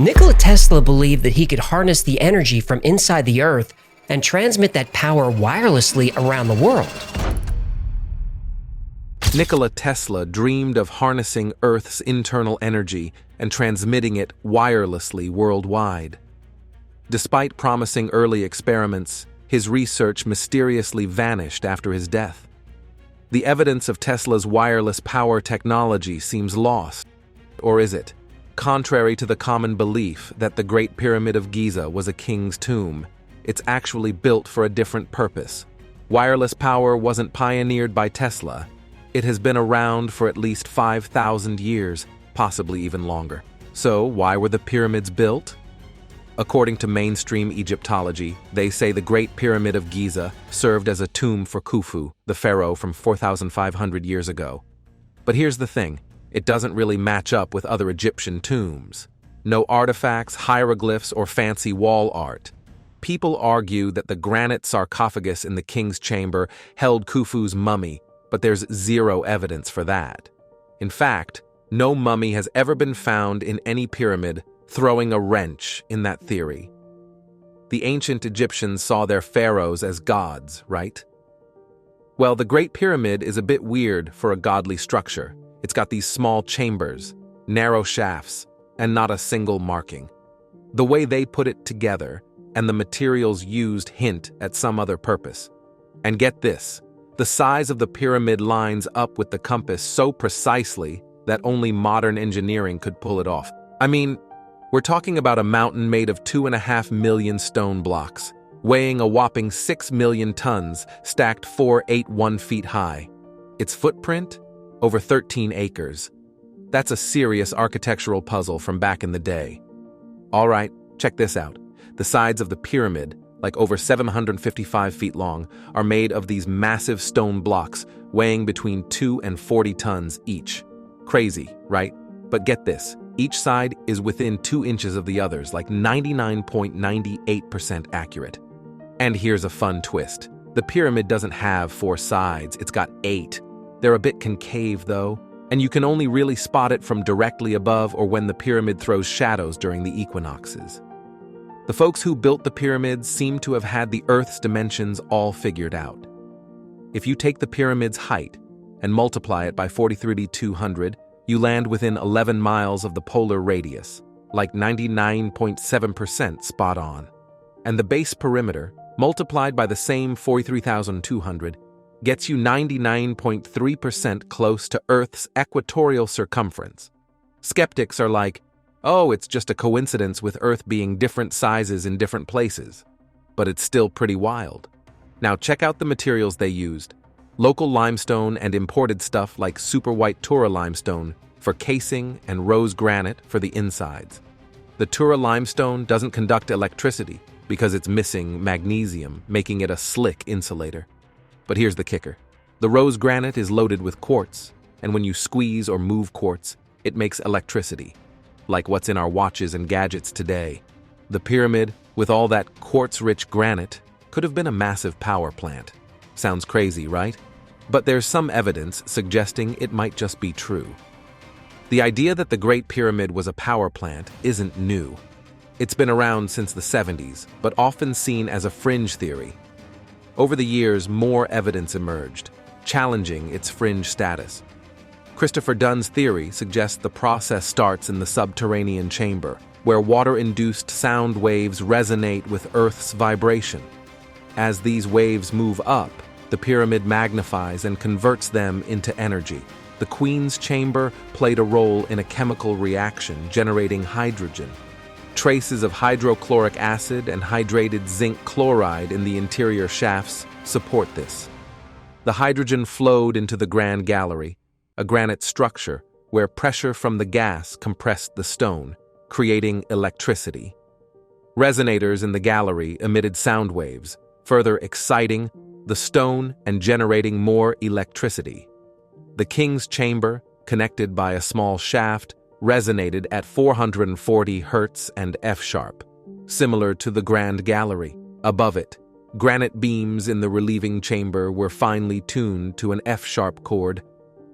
Nikola Tesla believed that he could harness the energy from inside the Earth and transmit that power wirelessly around the world. Nikola Tesla dreamed of harnessing Earth's internal energy and transmitting it wirelessly worldwide. Despite promising early experiments, his research mysteriously vanished after his death. The evidence of Tesla's wireless power technology seems lost. Or is it? Contrary to the common belief that the Great Pyramid of Giza was a king's tomb, it's actually built for a different purpose. Wireless power wasn't pioneered by Tesla. It has been around for at least 5,000 years, possibly even longer. So, why were the pyramids built? According to mainstream Egyptology, they say the Great Pyramid of Giza served as a tomb for Khufu, the pharaoh from 4,500 years ago. But here's the thing, it doesn't really match up with other Egyptian tombs. No artifacts, hieroglyphs, or fancy wall art. People argue that the granite sarcophagus in the king's chamber held Khufu's mummy, but there's zero evidence for that. In fact, no mummy has ever been found in any pyramid, throwing a wrench in that theory. The ancient Egyptians saw their pharaohs as gods, right? Well, the Great Pyramid is a bit weird for a godly structure. It's got these small chambers, narrow shafts, and not a single marking. The way they put it together and the materials used hint at some other purpose. And get this, the size of the pyramid lines up with the compass so precisely that only modern engineering could pull it off. I mean, we're talking about a mountain made of 2.5 million stone blocks, weighing a whopping 6 million tons, stacked 481 feet high. Its footprint? Over 13 acres. That's a serious architectural puzzle from back in the day. All right, check this out. The sides of the pyramid, like over 755 feet long, are made of these massive stone blocks, weighing between 2 and 40 tons each. Crazy, right? But get this. Each side is within 2 inches of the others, like 99.98% accurate. And here's a fun twist. The pyramid doesn't have 4 sides, it's got 8. They're a bit concave, though, and you can only really spot it from directly above or when the pyramid throws shadows during the equinoxes. The folks who built the pyramids seem to have had the Earth's dimensions all figured out. If you take the pyramid's height and multiply it by 43,200, you land within 11 miles of the polar radius, like 99.7% spot on. And the base perimeter, multiplied by the same 43,200, gets you 99.3% close to Earth's equatorial circumference. Skeptics are like, oh, it's just a coincidence with Earth being different sizes in different places. But it's still pretty wild. Now check out the materials they used. Local limestone and imported stuff like super white Tura limestone for casing and rose granite for the insides. The Tura limestone doesn't conduct electricity because it's missing magnesium, making it a slick insulator. But here's the kicker. The rose granite is loaded with quartz, and when you squeeze or move quartz, it makes electricity, like what's in our watches and gadgets today. The pyramid, with all that quartz-rich granite, could have been a massive power plant. Sounds crazy, right? But there's some evidence suggesting it might just be true. The idea that the Great Pyramid was a power plant isn't new. It's been around since the 70s, but often seen as a fringe theory. Over the years, more evidence emerged, challenging its fringe status. Christopher Dunn's theory suggests the process starts in the subterranean chamber, where water-induced sound waves resonate with Earth's vibration. As these waves move up, the pyramid magnifies and converts them into energy. The Queen's chamber played a role in a chemical reaction generating hydrogen. Traces of hydrochloric acid and hydrated zinc chloride in the interior shafts support this. The hydrogen flowed into the Grand Gallery, a granite structure where pressure from the gas compressed the stone, creating electricity. Resonators in the gallery emitted sound waves, further exciting the stone and generating more electricity. The king's chamber, connected by a small shaft, resonated at 440 Hz and F-sharp, similar to the Grand Gallery. Above it, granite beams in the relieving chamber were finely tuned to an F-sharp chord,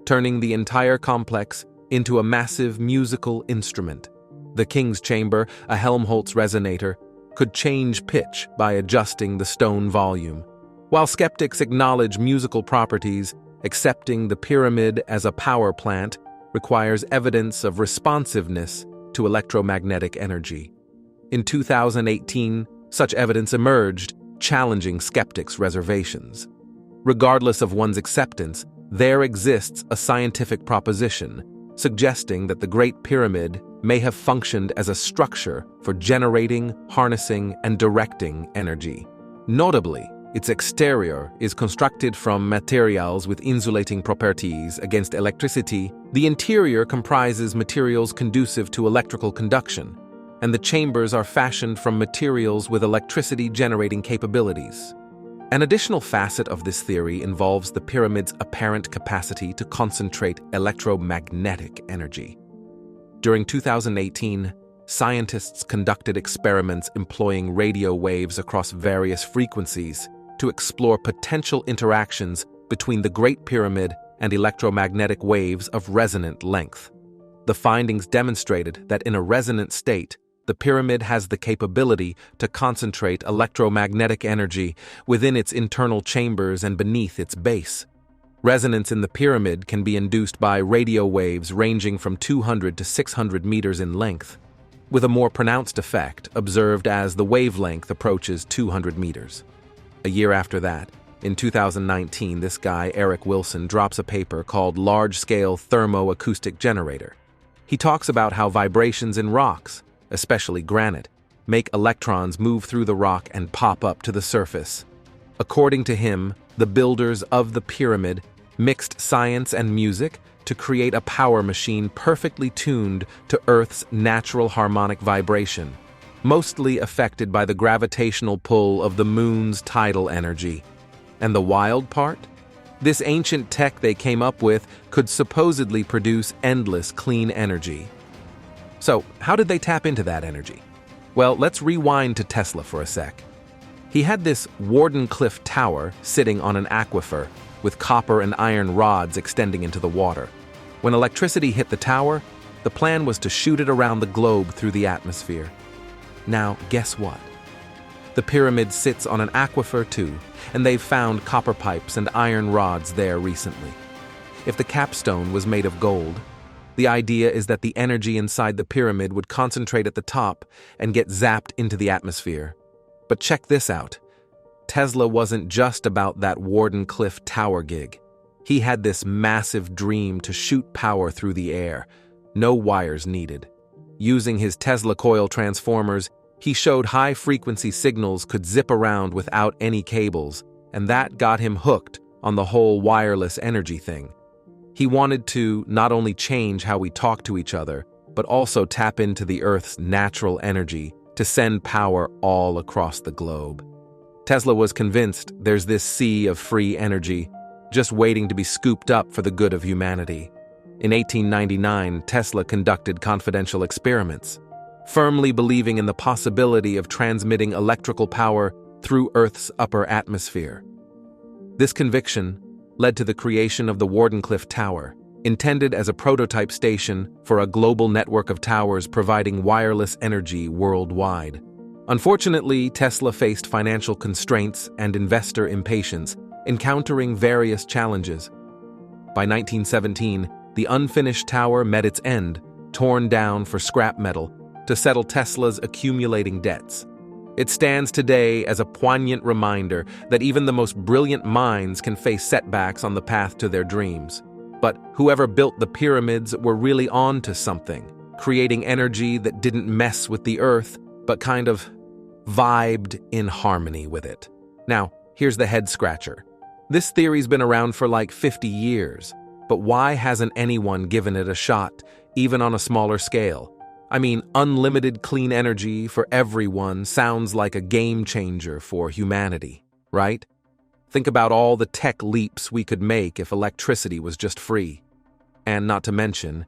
turning the entire complex into a massive musical instrument. The King's Chamber, a Helmholtz resonator, could change pitch by adjusting the stone volume. While skeptics acknowledge musical properties, accepting the pyramid as a power plant requires evidence of responsiveness to electromagnetic energy. In 2018, such evidence emerged, challenging skeptics' reservations. Regardless of one's acceptance, there exists a scientific proposition suggesting that the Great Pyramid may have functioned as a structure for generating, harnessing, and directing energy. Notably, its exterior is constructed from materials with insulating properties against electricity. The interior comprises materials conducive to electrical conduction, and the chambers are fashioned from materials with electricity-generating capabilities. An additional facet of this theory involves the pyramid's apparent capacity to concentrate electromagnetic energy. During 2018, scientists conducted experiments employing radio waves across various frequencies to explore potential interactions between the Great Pyramid and electromagnetic waves of resonant length. The findings demonstrated that in a resonant state, the pyramid has the capability to concentrate electromagnetic energy within its internal chambers and beneath its base. Resonance in the pyramid can be induced by radio waves ranging from 200 to 600 meters in length, with a more pronounced effect observed as the wavelength approaches 200 meters. A year after that, in 2019, this guy, Eric Wilson, drops a paper called Large-Scale Thermoacoustic Generator. He talks about how vibrations in rocks, especially granite, make electrons move through the rock and pop up to the surface. According to him, the builders of the pyramid mixed science and music to create a power machine perfectly tuned to Earth's natural harmonic vibration, mostly affected by the gravitational pull of the moon's tidal energy. And the wild part? This ancient tech they came up with could supposedly produce endless clean energy. So, how did they tap into that energy? Well, let's rewind to Tesla for a sec. He had this Wardenclyffe Tower sitting on an aquifer with copper and iron rods extending into the water. When electricity hit the tower, the plan was to shoot it around the globe through the atmosphere. Now, guess what? The pyramid sits on an aquifer too, and they've found copper pipes and iron rods there recently. If the capstone was made of gold, the idea is that the energy inside the pyramid would concentrate at the top and get zapped into the atmosphere. But check this out. Tesla wasn't just about that Wardenclyffe Tower gig. He had this massive dream to shoot power through the air, no wires needed. Using his Tesla coil transformers, he showed high-frequency signals could zip around without any cables, and that got him hooked on the whole wireless energy thing. He wanted to not only change how we talk to each other, but also tap into the Earth's natural energy to send power all across the globe. Tesla was convinced there's this sea of free energy, just waiting to be scooped up for the good of humanity. In 1899, Tesla conducted confidential experiments, firmly believing in the possibility of transmitting electrical power through Earth's upper atmosphere. This conviction led to the creation of the Wardenclyffe Tower, intended as a prototype station for a global network of towers providing wireless energy worldwide. Unfortunately, Tesla faced financial constraints and investor impatience, encountering various challenges. By 1917, the unfinished tower met its end, torn down for scrap metal to settle Tesla's accumulating debts. It stands today as a poignant reminder that even the most brilliant minds can face setbacks on the path to their dreams. But whoever built the pyramids were really on to something, creating energy that didn't mess with the Earth, but kind of vibed in harmony with it. Now, here's the head-scratcher. This theory's been around for like 50 years, but why hasn't anyone given it a shot, even on a smaller scale? I mean, unlimited clean energy for everyone sounds like a game changer for humanity, right? Think about all the tech leaps we could make if electricity was just free. And not to mention,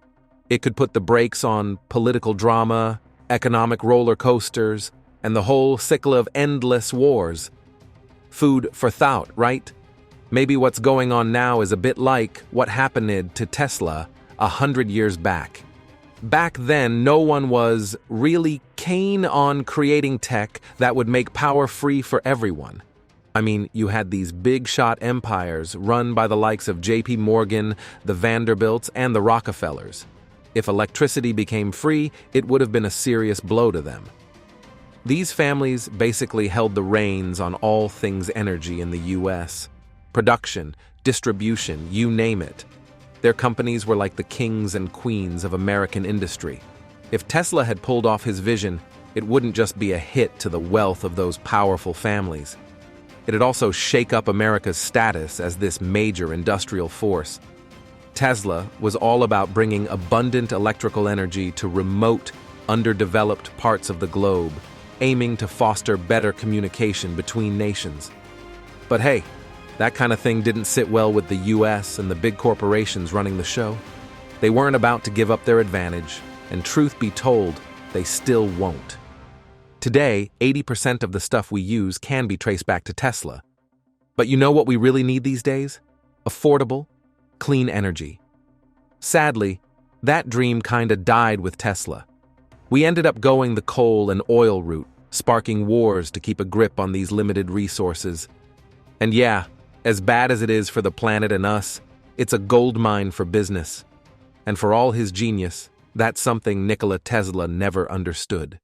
it could put the brakes on political drama, economic roller coasters, and the whole cycle of endless wars. Food for thought, right? Maybe what's going on now is a bit like what happened to Tesla 100 years back. Back then, no one was really keen on creating tech that would make power free for everyone. I mean, you had these big-shot empires run by the likes of J.P. Morgan, the Vanderbilts, and the Rockefellers. If electricity became free, it would have been a serious blow to them. These families basically held the reins on all things energy in the U.S. Production, distribution, you name it. Their companies were like the kings and queens of American industry. If Tesla had pulled off his vision, it wouldn't just be a hit to the wealth of those powerful families. It'd also shake up America's status as this major industrial force. Tesla was all about bringing abundant electrical energy to remote, underdeveloped parts of the globe, aiming to foster better communication between nations. But hey, that kind of thing didn't sit well with the US and the big corporations running the show. They weren't about to give up their advantage, and truth be told, they still won't. Today, 80% of the stuff we use can be traced back to Tesla. But you know what we really need these days? Affordable, clean energy. Sadly, that dream kinda died with Tesla. We ended up going the coal and oil route, sparking wars to keep a grip on these limited resources. And yeah, as bad as it is for the planet and us, it's a goldmine for business. And for all his genius, that's something Nikola Tesla never understood.